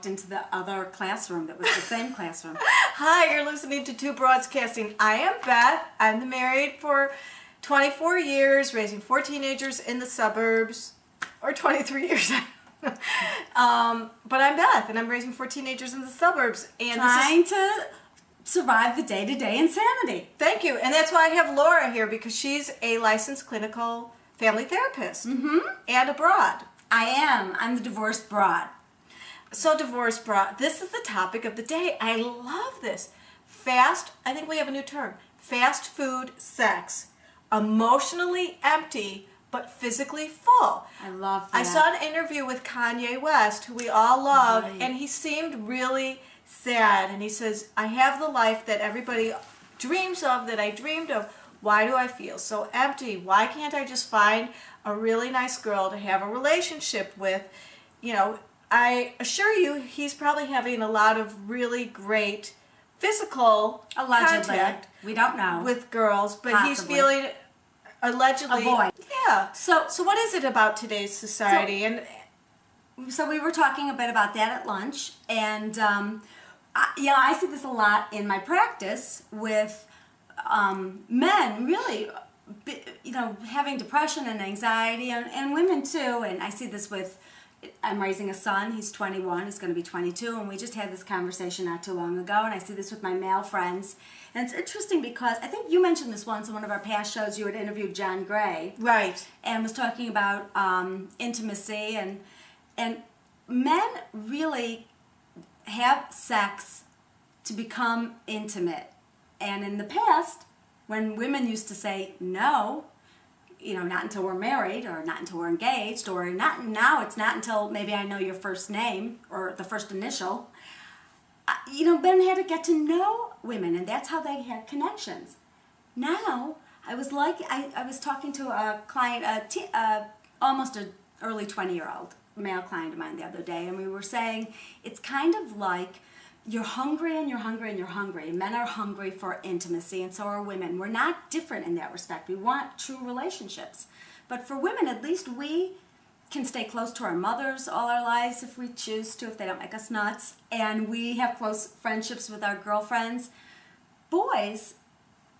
walked into the other classroom that was the same classroom. Hi, you're listening to Two Broads Casting. I am Beth. I'm married for 24 years, raising 4 teenagers in the suburbs, or 23 years. But I'm Beth, and I'm raising 4 teenagers in the suburbs. And Trying to survive the day-to-day insanity. Thank you. And that's why I have Laura here, because she's a licensed clinical family therapist and a broad. I am. I'm the divorced broad. So divorced broad, this is the topic of the day. I love this. I think we have a new term. Fast food sex. Emotionally empty, but physically full. I love that. I saw an interview with Kanye West, who we all love, Right. and he seemed really sad. And he says, I have the life that everybody dreams of, that I dreamed of. Why do I feel so empty? Why can't I just find a really nice girl to have a relationship with? You know, I assure you, he's probably having a lot of really great physical Allegedly. contact We don't know. with girls, but he's Possibly. feeling allegedly. A void. Yeah. So what is it about today's society? So we were talking a bit about that at lunch, and I see this a lot in my practice with men, really, having depression and anxiety, and women too. And I see this with, I'm raising a son, he's 21, he's going to be 22, and we just had this conversation not too long ago, and I see this with my male friends. And it's interesting because I think you mentioned this once in one of our past shows. You had interviewed John Gray. Right. And was talking about intimacy, and men really have sex to become intimate. And in the past, when women used to say no, not until we're married, or not until we're engaged, or not now, it's not until maybe I know your first name or the first initial. Men had to get to know women, and that's how they had connections. Now, I was talking to a client, almost an early 20-year-old male client of mine the other day, and we were saying it's kind of like you're hungry and you're hungry and you're hungry. Men are hungry for intimacy, and so are women. We're not different in that respect. We want true relationships. But for women, at least we can stay close to our mothers all our lives if we choose to, if they don't make us nuts. And we have close friendships with our girlfriends. Boys,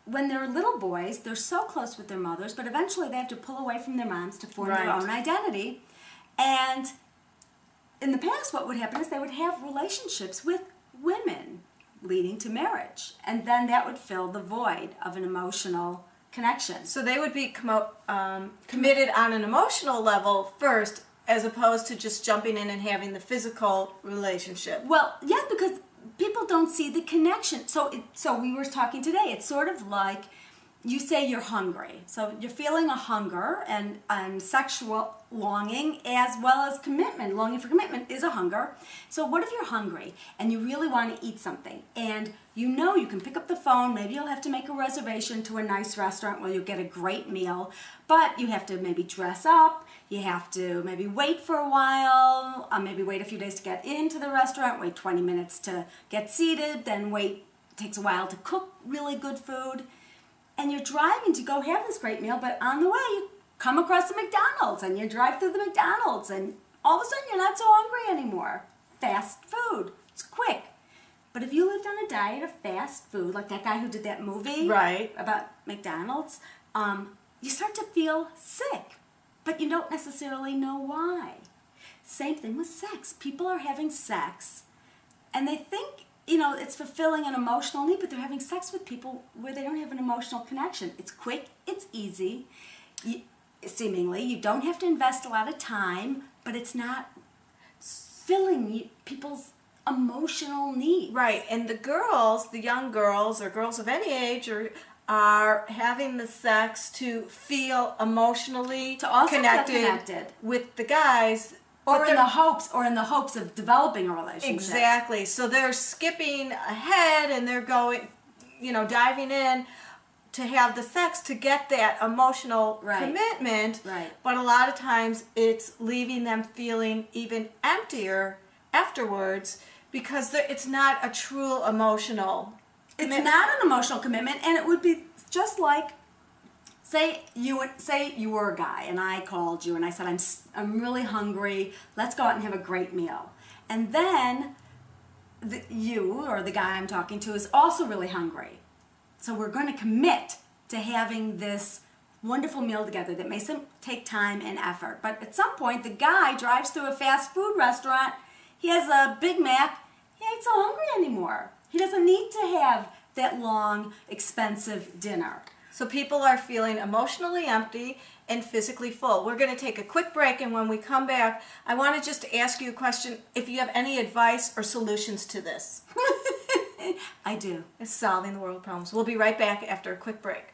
when they're little boys, they're so close with their mothers, but eventually they have to pull away from their moms to form their own identity. And in the past, what would happen is they would have relationships with women leading to marriage, and then that would fill the void of an emotional connection. So they would be committed on an emotional level first, as opposed to just jumping in and having the physical relationship. Well, yeah, because people don't see the connection. So we were talking today, it's sort of like you say you're hungry. So you're feeling a hunger and sexual longing, as well as commitment. Longing for commitment is a hunger. So what if you're hungry and you really want to eat something, and you can pick up the phone, maybe you'll have to make a reservation to a nice restaurant where you'll get a great meal, but you have to maybe dress up, you have to maybe wait for a while, maybe wait a few days to get into the restaurant, wait 20 minutes to get seated, then it takes a while to cook really good food. And you're driving to go have this great meal, but on the way you come across the McDonald's, and you drive through the McDonald's, and all of a sudden you're not so hungry anymore. Fast food. It's quick. But if you lived on a diet of fast food, like that guy who did that movie about McDonald's, you start to feel sick, but you don't necessarily know why. Same thing with sex. People are having sex, and they think it's fulfilling an emotional need, but they're having sex with people where they don't have an emotional connection. It's quick, it's easy, seemingly. You don't have to invest a lot of time, but it's not filling people's emotional needs. Right, and the young girls, or girls of any age, are having the sex to feel emotionally connected with the guys. Or in the hopes of developing a relationship. Exactly. So they're skipping ahead, and they're going, diving in to have the sex to get that emotional commitment. Right. But a lot of times it's leaving them feeling even emptier afterwards, because it's not a true emotional commitment. It's not an emotional commitment, and it would be just like, say you were a guy, and I called you and I said, I'm really hungry, let's go out and have a great meal. And then you or the guy I'm talking to is also really hungry. So we're going to commit to having this wonderful meal together that may take time and effort. But at some point, the guy drives through a fast food restaurant. He has a Big Mac. He ain't so hungry anymore. He doesn't need to have that long, expensive dinner. So people are feeling emotionally empty and physically full. We're going to take a quick break, and when we come back, I want to just ask you a question if you have any advice or solutions to this. I do. It's solving the world problems. We'll be right back after a quick break.